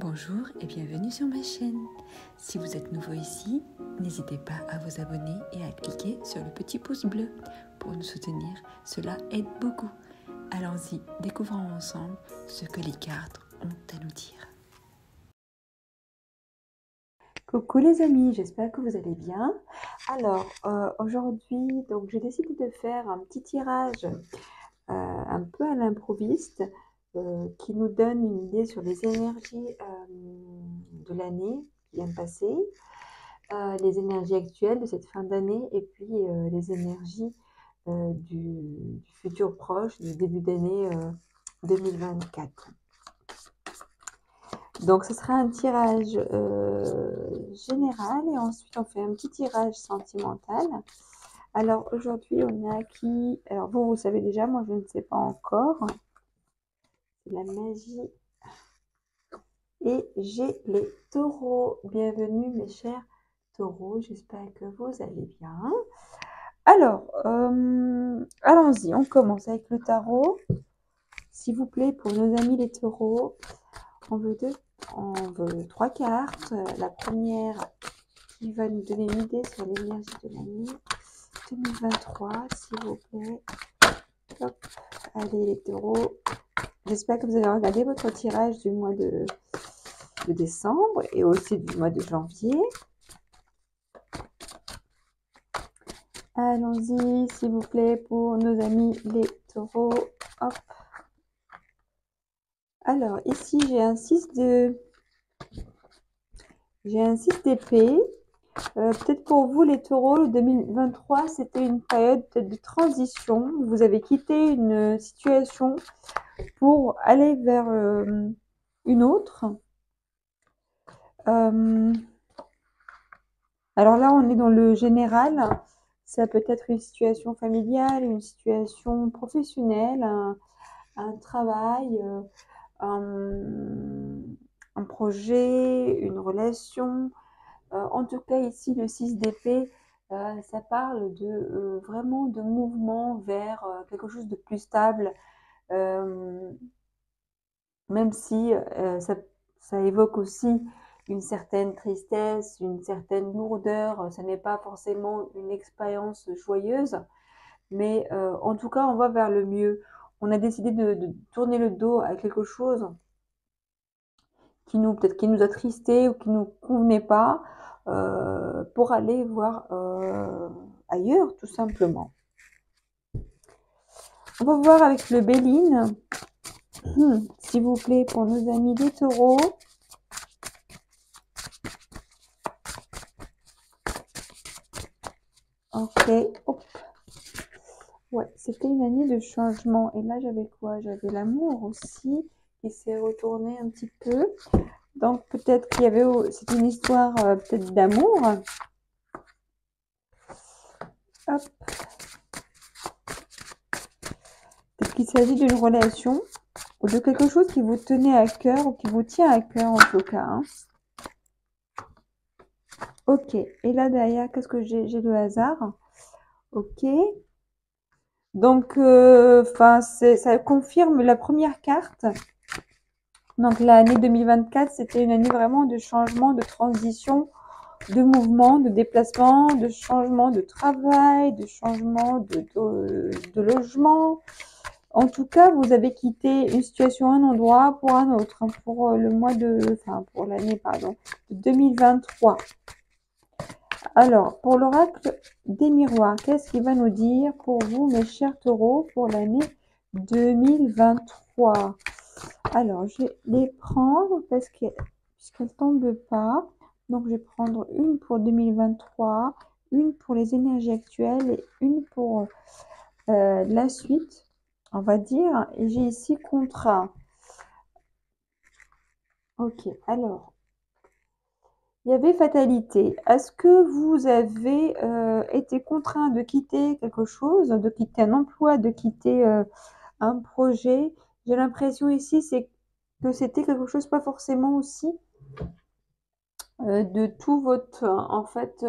Bonjour et bienvenue sur ma chaîne. Si vous êtes nouveau ici, n'hésitez pas à vous abonner et à cliquer sur le petit pouce bleu pour nous soutenir. Cela aide beaucoup. Allons-y, découvrons ensemble ce que les cartes ont à nous dire. Coucou les amis, j'espère que vous allez bien. Alors aujourd'hui, j'ai décidé de faire un petit tirage un peu à l'improviste qui nous donne une idée sur les énergies de l'année qui vient de passer, les énergies actuelles de cette fin d'année et puis les énergies du futur proche, du début d'année 2024. Donc ce sera un tirage général et ensuite on fait un petit tirage sentimental. Alors aujourd'hui on a qui? Alors vous savez déjà, moi je ne sais pas encore. C'est la magie. Et j'ai les taureaux. Bienvenue mes chers taureaux, j'espère que vous allez bien. Alors, allons-y, on commence avec le tarot. S'il vous plaît, pour nos amis les taureaux, on veut trois cartes. La première qui va nous donner une idée sur l'énergie de l'année 2023, s'il vous plaît. Hop, allez les taureaux. J'espère que vous avez regardé votre tirage du mois de décembre et aussi du mois de janvier. Allons-y, s'il vous plaît, pour nos amis les taureaux. Hop. Alors, ici, j'ai un 6 d'épée. Peut-être pour vous, les taureaux, le 2023, c'était une période de transition. Vous avez quitté une situation pour aller vers une autre. Alors là, on est dans le général. Ça peut être une situation familiale, une situation professionnelle, un travail, un projet, une relation. En tout cas, ici, le 6 d'épée, ça parle de vraiment de mouvement vers quelque chose de plus stable, même si ça évoque aussi une certaine tristesse, une certaine lourdeur. Ça n'est pas forcément une expérience joyeuse, mais en tout cas, on va vers le mieux. On a décidé de tourner le dos à quelque chose peut-être qui nous attristait ou qui nous convenait pas, pour aller voir ailleurs, tout simplement. On va voir avec le Béline, s'il vous plaît, pour nos amis des taureaux. Ok, hop. Ouais, c'était une année de changement. Et là, j'avais quoi? J'avais l'amour aussi, qui s'est retourné un petit peu. Donc, peut-être qu'il y avait... C'est une histoire peut-être d'amour. Hop. Peut-être qu'il s'agit d'une relation ou de quelque chose qui vous tenait à cœur ou qui vous tient à cœur en tout cas. Hein. Ok, et là derrière, qu'est-ce que j'ai? J'ai le hasard. Ok. Donc, ça confirme la première carte. Donc, l'année 2024, c'était une année vraiment de changement, de transition, de mouvement, de déplacement, de changement de travail, de changement de logement. En tout cas, vous avez quitté une situation, un endroit pour un autre, pour le mois pour l'année, pardon, de 2023. Alors, pour l'oracle des miroirs, qu'est-ce qu'il va nous dire pour vous, mes chers taureaux, pour l'année 2023? Alors, je vais les prendre puisqu'elles ne tombent pas. Donc, je vais prendre une pour 2023, une pour les énergies actuelles et une pour la suite, on va dire. Et j'ai ici contrat. Ok, alors, il y avait fatalité. Est-ce que vous avez été contraint de quitter quelque chose, de quitter un emploi, de quitter un projet? J'ai l'impression ici que c'était quelque chose pas forcément aussi de tout votre... En fait,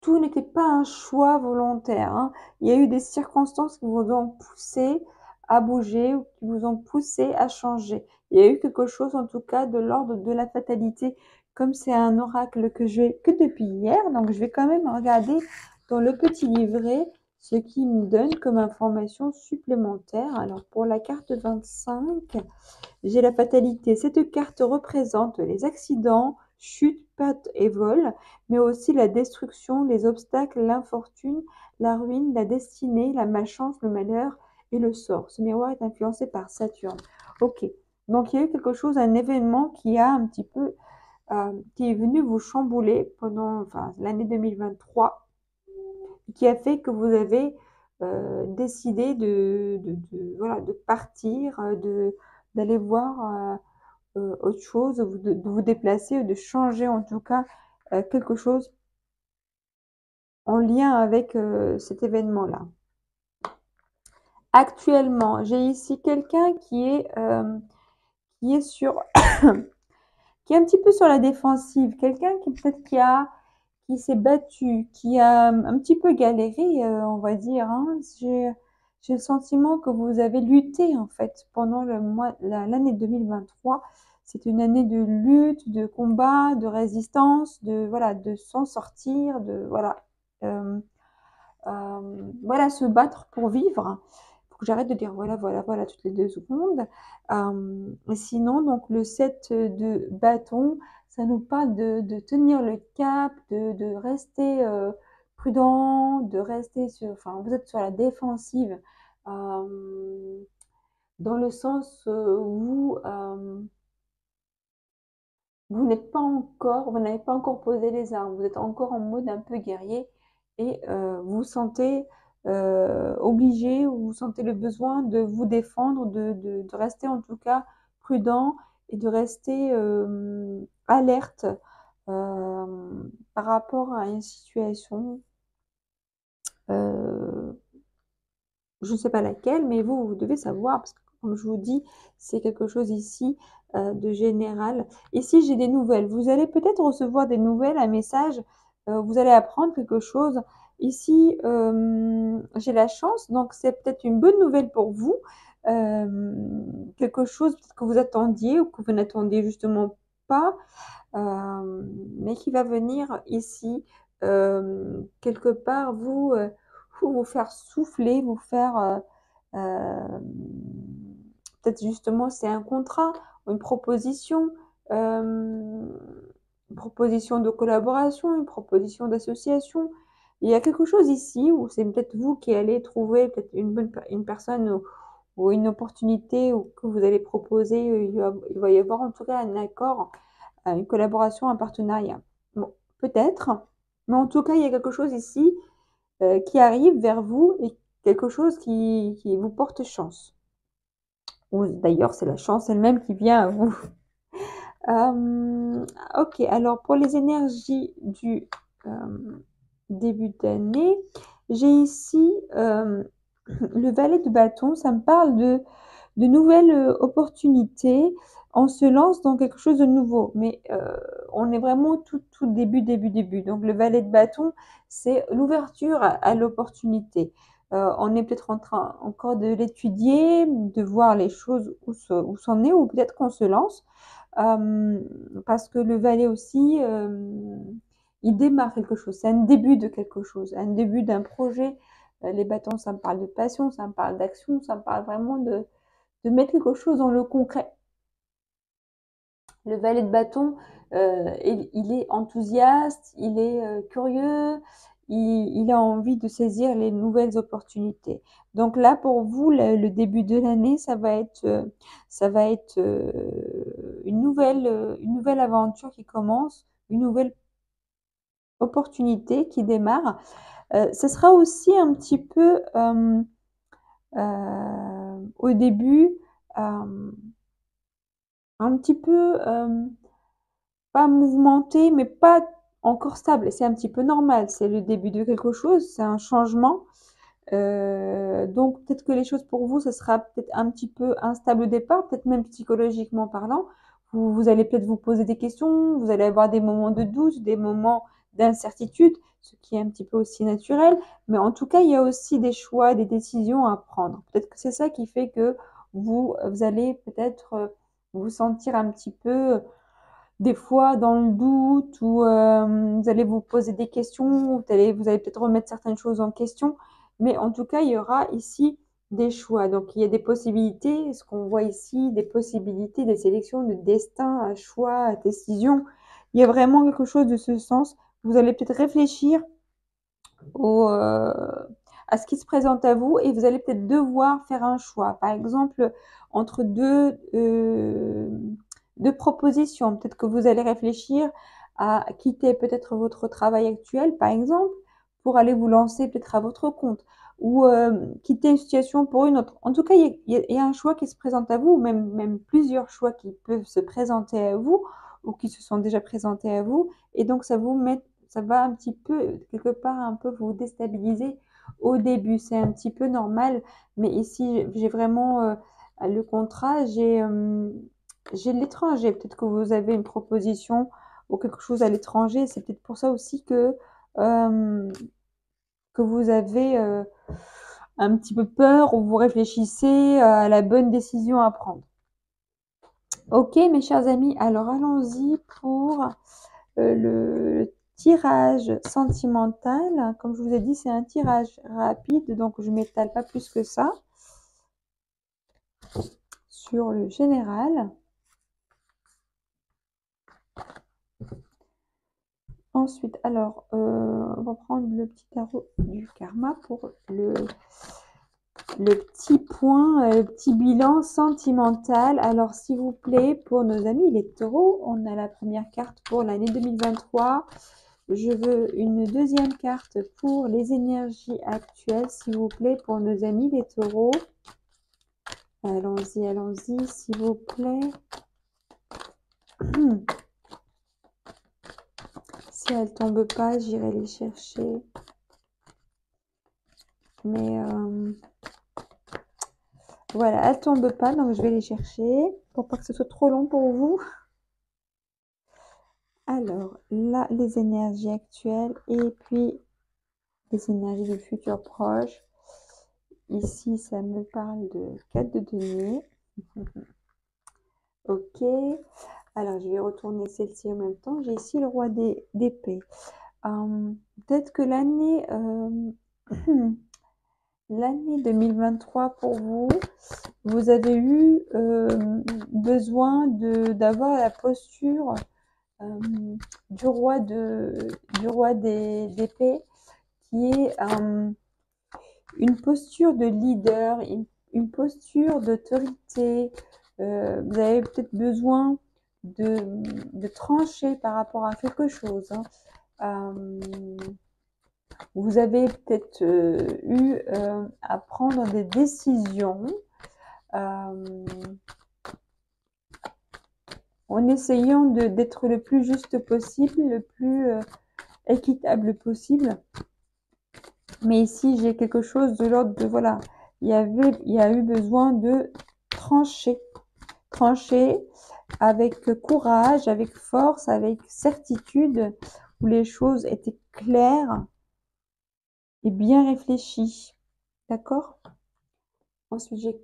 tout n'était pas un choix volontaire. Hein. Il y a eu des circonstances qui vous ont poussé à bouger ou qui vous ont poussé à changer. Il y a eu quelque chose, en tout cas, de l'ordre de la fatalité. Comme c'est un oracle que je n'ai que depuis hier, donc je vais quand même regarder dans le petit livret ce qui me donne comme information supplémentaire. Alors, pour la carte 25, j'ai la fatalité. Cette carte représente les accidents, chutes, pertes et vols, mais aussi la destruction, les obstacles, l'infortune, la ruine, la destinée, la malchance, le malheur et le sort. Ce miroir est influencé par Saturne. Ok, donc il y a eu quelque chose, un événement qui a un petit peu, qui est venu vous chambouler pendant l'année 2023, qui a fait que vous avez décidé voilà, de partir, d'aller voir autre chose, de vous déplacer ou de changer en tout cas quelque chose en lien avec cet événement-là. Actuellement, j'ai ici quelqu'un qui est sur qui est un petit peu sur la défensive, quelqu'un qui peut-être qui s'est battu, qui a un petit peu galéré, on va dire, hein. J'ai le sentiment que vous avez lutté en fait pendant l'année 2023. C'est une année de lutte, de combat, de résistance, voilà, de s'en sortir, voilà, se battre pour vivre. Faut que j'arrête de dire voilà, voilà, voilà toutes les 2 secondes. Sinon, donc le 7 de bâton, ça nous parle de tenir le cap, de rester prudent, de rester vous êtes sur la défensive, dans le sens où vous n'avez pas encore posé les armes, vous êtes encore en mode un peu guerrier et vous vous sentez obligé ou vous sentez le besoin de vous défendre, de rester en tout cas prudent et de rester alerte par rapport à une situation, je ne sais pas laquelle, mais vous devez savoir, parce que comme je vous dis, c'est quelque chose ici de général. Ici, j'ai des nouvelles. Vous allez peut-être recevoir des nouvelles, un message, vous allez apprendre quelque chose. Ici, j'ai la chance, donc c'est peut-être une bonne nouvelle pour vous. Quelque chose peut-être que vous attendiez ou que vous n'attendiez justement pas, mais qui va venir ici, quelque part, vous faire souffler, vous faire peut-être justement c'est un contrat, une proposition, une proposition de collaboration, une proposition d'association. Il y a quelque chose ici où c'est peut-être vous qui allez trouver peut-être une personne ou une opportunité ou que vous allez proposer. Il va y avoir en tout cas un accord, une collaboration, un partenariat. Bon, peut-être, mais en tout cas, il y a quelque chose ici qui arrive vers vous et quelque chose qui vous porte chance. Ou d'ailleurs, c'est la chance elle-même qui vient à vous. Ok, alors pour les énergies du début d'année, j'ai ici le valet de bâton. Ça me parle de nouvelles opportunités. On se lance dans quelque chose de nouveau, mais on est vraiment tout début. Donc le valet de bâton, c'est l'ouverture à l'opportunité. On est peut-être en train encore de l'étudier, de voir les choses où c'en est, ou peut-être qu'on se lance, parce que le valet aussi, il démarre quelque chose, c'est un début de quelque chose, un début d'un projet. Les bâtons, ça me parle de passion, ça me parle d'action, ça me parle vraiment de mettre quelque chose dans le concret. Le valet de bâton, il est enthousiaste, il est curieux, il a envie de saisir les nouvelles opportunités. Donc là, pour vous, le début de l'année, ça va être une nouvelle aventure qui commence, une nouvelle opportunité qui démarre. Ce sera aussi un petit peu au début un petit peu pas mouvementé, mais pas encore stable. C'est un petit peu normal. C'est le début de quelque chose, c'est un changement. Donc peut-être que les choses pour vous, ce sera peut-être un petit peu instable au départ, peut-être même psychologiquement parlant. Vous allez peut-être vous poser des questions, vous allez avoir des moments de doute, des moments d'incertitude ce qui est un petit peu aussi naturel. Mais en tout cas, il y a aussi des choix, des décisions à prendre. Peut-être que c'est ça qui fait que vous allez peut-être vous sentir un petit peu des fois dans le doute ou vous allez vous poser des questions, vous allez peut-être remettre certaines choses en question. Mais en tout cas, il y aura ici des choix. Donc, il y a des possibilités, ce qu'on voit ici, des possibilités, des sélections de destin, choix, décision. Il y a vraiment quelque chose de ce sens. Vous allez peut-être réfléchir à ce qui se présente à vous et vous allez peut-être devoir faire un choix. Par exemple, entre deux propositions. Peut-être que vous allez réfléchir à quitter peut-être votre travail actuel, par exemple, pour aller vous lancer peut-être à votre compte ou quitter une situation pour une autre. En tout cas, il y a un choix qui se présente à vous, même plusieurs choix qui peuvent se présenter à vous ou qui se sont déjà présentés à vous. Et donc, ça va un petit peu, quelque part, un peu vous déstabiliser au début. C'est un petit peu normal. Mais ici, j'ai vraiment le contrat, j'ai l'étranger. Peut-être que vous avez une proposition ou quelque chose à l'étranger. C'est peut-être pour ça aussi que vous avez un petit peu peur ou vous réfléchissez à la bonne décision à prendre. Ok, mes chers amis, alors allons-y pour le tirage sentimental. Comme je vous ai dit, c'est un tirage rapide, donc je ne m'étale pas plus que ça sur le général. Ensuite, alors, on va prendre le petit tarot du karma pour le petit point, le petit bilan sentimental. Alors, s'il vous plaît, pour nos amis les taureaux, on a la première carte pour l'année 2023. Je veux une deuxième carte pour les énergies actuelles, s'il vous plaît, pour nos amis les taureaux. Allons-y, s'il vous plaît. Si elles ne tombent pas, j'irai les chercher. Mais voilà, elles ne tombent pas, donc je vais les chercher pour pas que ce soit trop long pour vous. Alors, là, les énergies actuelles et puis les énergies du futur proche. Ici, ça me parle de 4 de denier. Ok. Alors, je vais retourner celle-ci en même temps. J'ai ici le roi d'épée. Peut-être que l'année l'année 2023 pour vous, vous avez eu besoin d'avoir la posture du roi d'épée, qui est une posture de leader, une posture d'autorité. Vous avez peut-être besoin de trancher par rapport à quelque chose. Vous avez peut-être eu à prendre des décisions en essayant d'être le plus juste possible, le plus équitable possible. Mais ici, j'ai quelque chose de l'ordre de, voilà, il y a eu besoin de trancher avec courage, avec force, avec certitude, où les choses étaient claires et bien réfléchies. D'accord? Ensuite, j'ai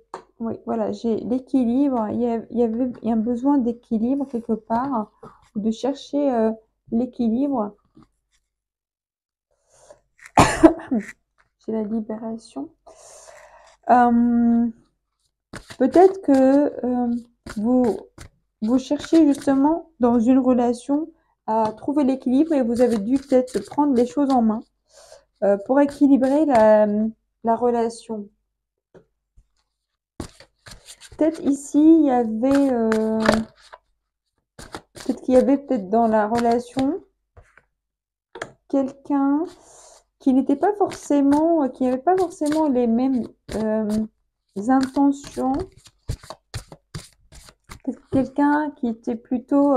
l'équilibre. Il y a un besoin d'équilibre quelque part, ou de chercher l'équilibre. J'ai la libération. Peut-être que vous cherchez justement dans une relation à trouver l'équilibre et vous avez dû peut-être prendre les choses en main pour équilibrer la relation. Peut-être ici, il y avait peut-être qu'il y avait peut-être dans la relation quelqu'un qui n'était pas forcément, qui n'avait pas forcément les mêmes intentions. Quelqu'un qui était plutôt,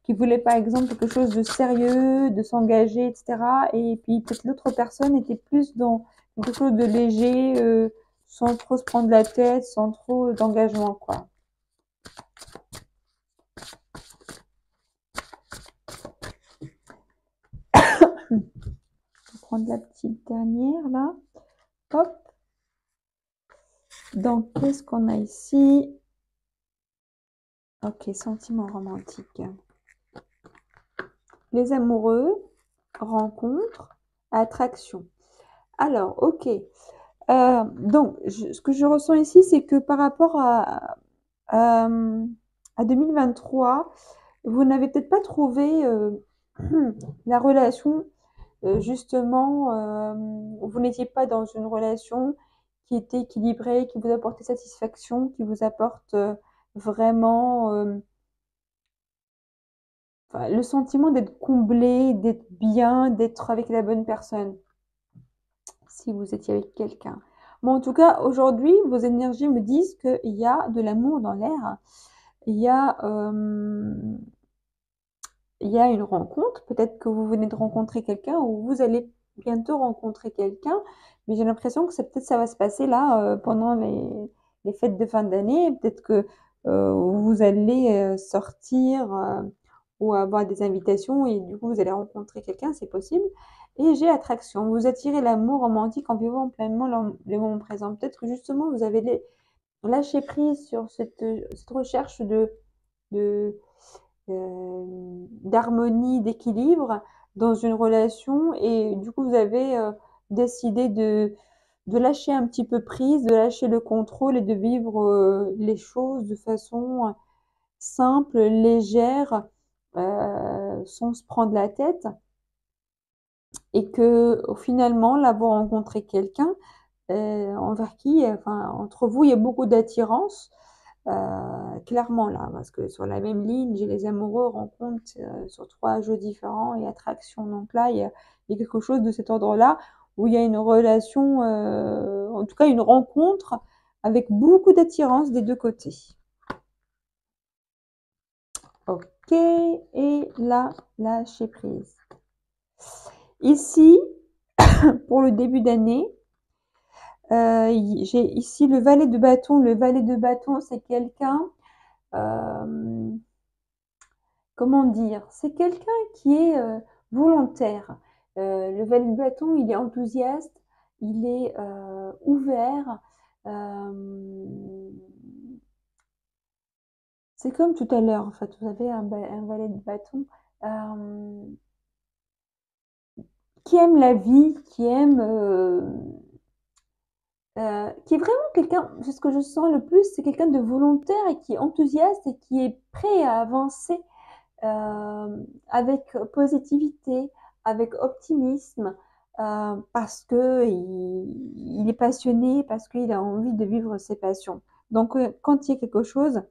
qui voulait par exemple quelque chose de sérieux, de s'engager, etc. Et puis peut-être l'autre personne était plus dans quelque chose de léger, sans trop se prendre la tête, sans trop d'engagement, quoi. prendre la petite dernière là. Hop. Donc, qu'est-ce qu'on a ici? Ok, sentiments romantiques. Les amoureux, rencontres, attraction. Alors, ok. Donc, ce que je ressens ici, c'est que par rapport à 2023, vous n'avez peut-être pas trouvé la relation, justement, vous n'étiez pas dans une relation qui était équilibrée, qui vous apportait satisfaction, qui vous apporte vraiment enfin, le sentiment d'être comblé, d'être bien, d'être avec la bonne personne, si vous étiez avec quelqu'un. Bon, en tout cas, aujourd'hui, vos énergies me disent qu'il y a de l'amour dans l'air. Il y a, il y a une rencontre. Peut-être que vous venez de rencontrer quelqu'un ou vous allez bientôt rencontrer quelqu'un. Mais j'ai l'impression que peut-être ça va se passer là pendant les fêtes de fin d'année. Peut-être que vous allez sortir ou avoir des invitations et du coup vous allez rencontrer quelqu'un, c'est possible. Et j'ai attraction. Vous attirez l'amour romantique en vivant pleinement le moment présent. Peut-être que justement vous avez lâché prise sur cette recherche de, d'harmonie, d'équilibre dans une relation et du coup vous avez décidé de lâcher un petit peu prise, de lâcher le contrôle et de vivre les choses de façon simple, légère, sans se prendre la tête et que finalement là vous rencontrez quelqu'un envers qui, enfin entre vous il y a beaucoup d'attirance. Clairement là, parce que sur la même ligne, j'ai les amoureux, rencontres sur 3 jeux différents et attraction. Donc là, il y a quelque chose de cet ordre-là où il y a une relation, en tout cas une rencontre avec beaucoup d'attirance des deux côtés. Ok, et là, lâcher prise. Ici, pour le début d'année, j'ai ici le valet de bâton. Le valet de bâton, c'est quelqu'un comment dire? C'est quelqu'un qui est volontaire. Le valet de bâton, il est enthousiaste, il est ouvert. euh, c'est comme tout à l'heure, en fait, vous avez un valet de bâton euh, qui aime la vie, qui est vraiment quelqu'un, c'est ce que je sens le plus, c'est quelqu'un de volontaire et qui est enthousiaste et qui est prêt à avancer avec positivité, avec optimisme, parce que il est passionné, parce qu'il a envie de vivre ses passions. Donc, quand il y a quelque chose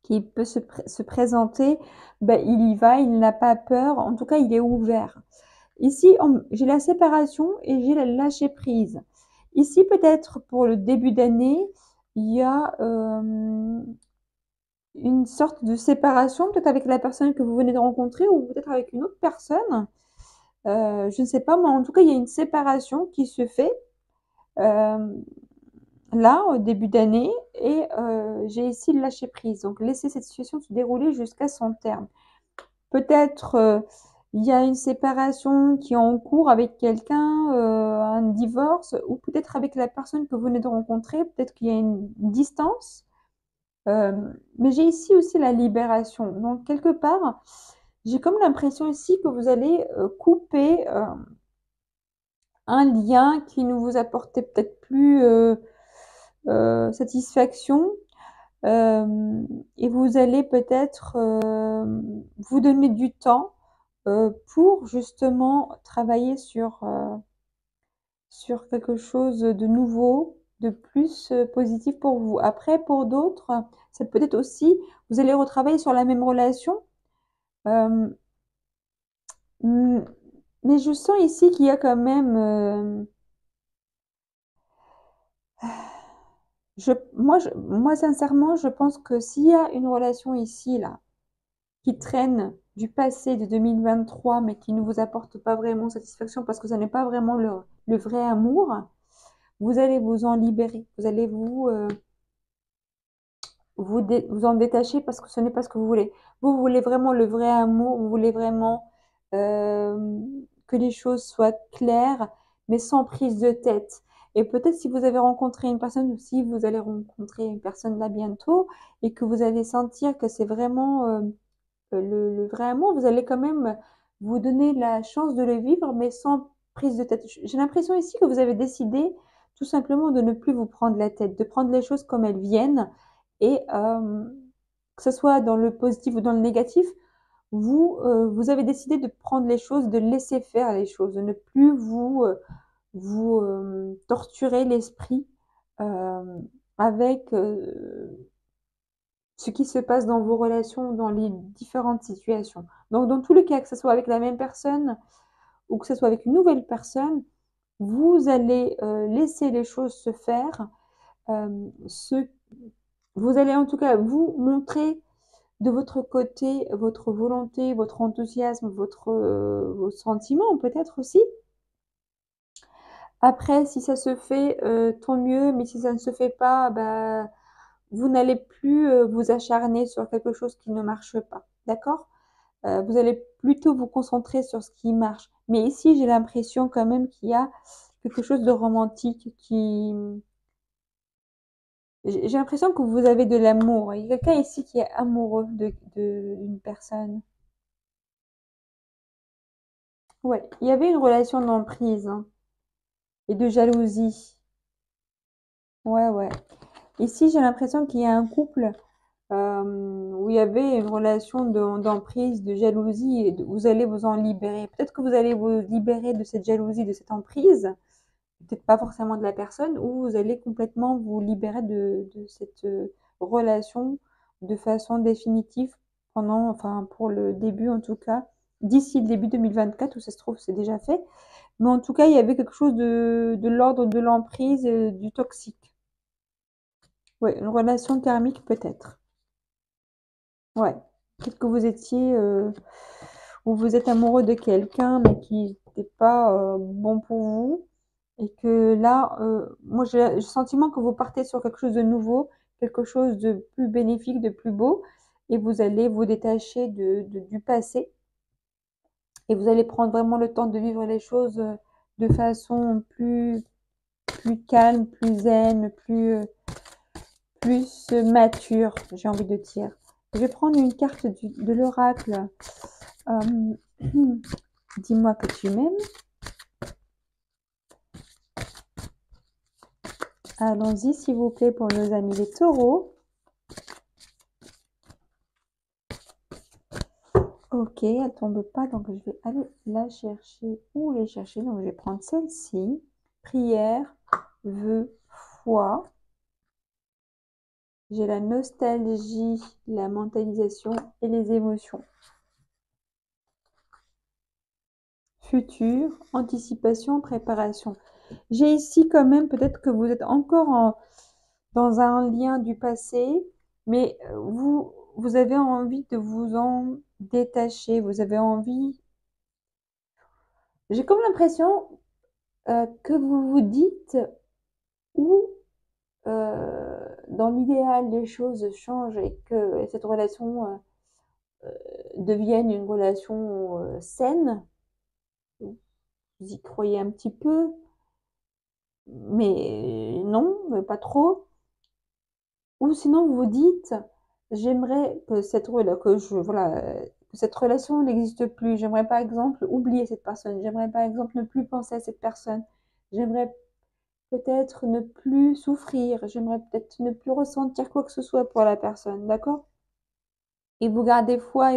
qui peut se présenter, ben, il y va, il n'a pas peur, en tout cas, il est ouvert. Ici, j'ai la séparation et j'ai la lâcher prise. Ici, peut-être pour le début d'année, il y a une sorte de séparation, peut-être avec la personne que vous venez de rencontrer ou peut-être avec une autre personne. Je ne sais pas, mais en tout cas, il y a une séparation qui se fait euh, là, au début d'année, et j'ai ici le lâcher prise. Donc, laisser cette situation se dérouler jusqu'à son terme. Peut-être il y a une séparation qui est en cours avec quelqu'un, un divorce, ou peut-être avec la personne que vous venez de rencontrer, peut-être qu'il y a une distance. Mais j'ai ici aussi la libération. Donc, quelque part, j'ai comme l'impression ici que vous allez couper un lien qui ne vous apportait peut-être plus satisfaction. Et vous allez peut-être vous donner du temps pour justement travailler sur quelque chose de nouveau, de plus positif pour vous. Après, pour d'autres, c'est peut-être aussi, vous allez retravailler sur la même relation. euh, mm, mais je sens ici qu'il y a quand même, moi sincèrement, je pense que s'il y a une relation ici, là, qui traîne du passé de 2023, mais qui ne vous apporte pas vraiment satisfaction parce que ce n'est pas vraiment le vrai amour, vous allez vous en libérer. Vous allez vous en détacher parce que ce n'est pas ce que vous voulez. Vous voulez vraiment le vrai amour, vous voulez vraiment que les choses soient claires, mais sans prise de tête. Et peut-être si vous avez rencontré une personne ou si vous allez rencontrer une personne là bientôt et que vous allez sentir que c'est vraiment le vrai amour, vous allez quand même vous donner la chance de le vivre, mais sans prise de tête. J'ai l'impression ici que vous avez décidé tout simplement de ne plus vous prendre la tête, de prendre les choses comme elles viennent et que ce soit dans le positif ou dans le négatif, vous avez décidé de prendre les choses, de laisser faire les choses, de ne plus vous torturer l'esprit euh, avec ce qui se passe dans vos relations, dans les différentes situations. Donc, dans tous les cas, que ce soit avec la même personne ou que ce soit avec une nouvelle personne, vous allez laisser les choses se faire. euh, ce- vous allez en tout cas vous montrer de votre côté votre volonté, votre enthousiasme, vos sentiments peut-être aussi. Après, si ça se fait, tant mieux, mais si ça ne se fait pas, bah, vous n'allez plus vous acharner sur quelque chose qui ne marche pas. D'accord? Vous allez plutôt vous concentrer sur ce qui marche. Mais ici, j'ai l'impression quand même qu'il y a quelque chose de romantique qui... J'ai l'impression que vous avez de l'amour. Il y a quelqu'un ici qui est amoureux d'une personne. Ouais, il y avait une relation d'emprise hein, et de jalousie. Ouais, ouais. Ici, j'ai l'impression qu'il y a un couple où il y avait une relation d'emprise, de jalousie, et vous allez vous en libérer. Peut-être que vous allez vous libérer de cette jalousie, de cette emprise, peut-être pas forcément de la personne, ou vous allez complètement vous libérer de cette relation de façon définitive pendant, enfin pour le début en tout cas, d'ici le début 2024, où ça se trouve c'est déjà fait. Mais en tout cas, il y avait quelque chose de l'ordre de l'emprise, du toxique. Ouais, une relation karmique peut-être. Ouais. Peut-être que vous étiez ou vous êtes amoureux de quelqu'un mais qui n'était pas bon pour vous et que là, moi j'ai le sentiment que vous partez sur quelque chose de nouveau, quelque chose de plus bénéfique, de plus beau et vous allez vous détacher du passé et vous allez prendre vraiment le temps de vivre les choses de façon plus calme, plus zen, plus mature, j'ai envie de dire. Je vais prendre une carte de l'oracle. Euh, Dis-moi que tu m'aimes. Allons-y, s'il vous plaît, pour nos amis les taureaux. Ok, elle tombe pas, donc je vais aller la chercher ou les chercher. Donc, je vais prendre celle-ci. Prière, vœu, foi. J'ai la nostalgie, la mentalisation et les émotions. Futur, anticipation, préparation. J'ai ici quand même, peut-être que vous êtes encore dans un lien du passé, mais vous avez envie de vous en détacher, vous avez envie... J'ai comme l'impression que vous vous dites où, dans l'idéal, les choses changent et que cette relation devienne une relation saine. Vous y croyez un petit peu, mais non, mais pas trop. Ou sinon, vous vous dites, j'aimerais que que cette relation n'existe plus. J'aimerais par exemple oublier cette personne. J'aimerais par exemple ne plus penser à cette personne. J'aimerais peut-être ne plus souffrir. J'aimerais peut-être ne plus ressentir quoi que ce soit pour la personne. D'accord? Et vous gardez foi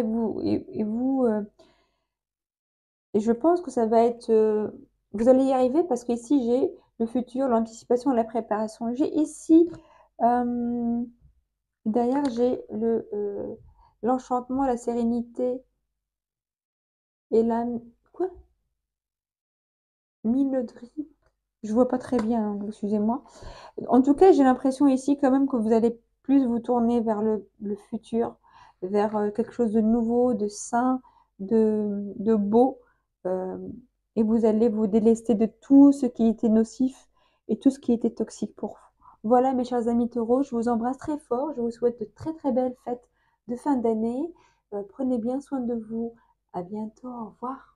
et je pense que ça va être, vous allez y arriver parce qu'ici j'ai le futur, l'anticipation, la préparation. J'ai ici, euh, derrière, j'ai l'enchantement, la sérénité et la... Quoi? Minauderie? Je vois pas très bien, hein, excusez-moi. En tout cas, j'ai l'impression ici quand même que vous allez plus vous tourner vers le futur, vers quelque chose de nouveau, de sain, de beau. euh, et vous allez vous délester de tout ce qui était nocif et tout ce qui était toxique pour vous. Voilà, mes chers amis taureaux, je vous embrasse très fort. Je vous souhaite de très très belles fêtes de fin d'année. Prenez bien soin de vous. À bientôt. Au revoir.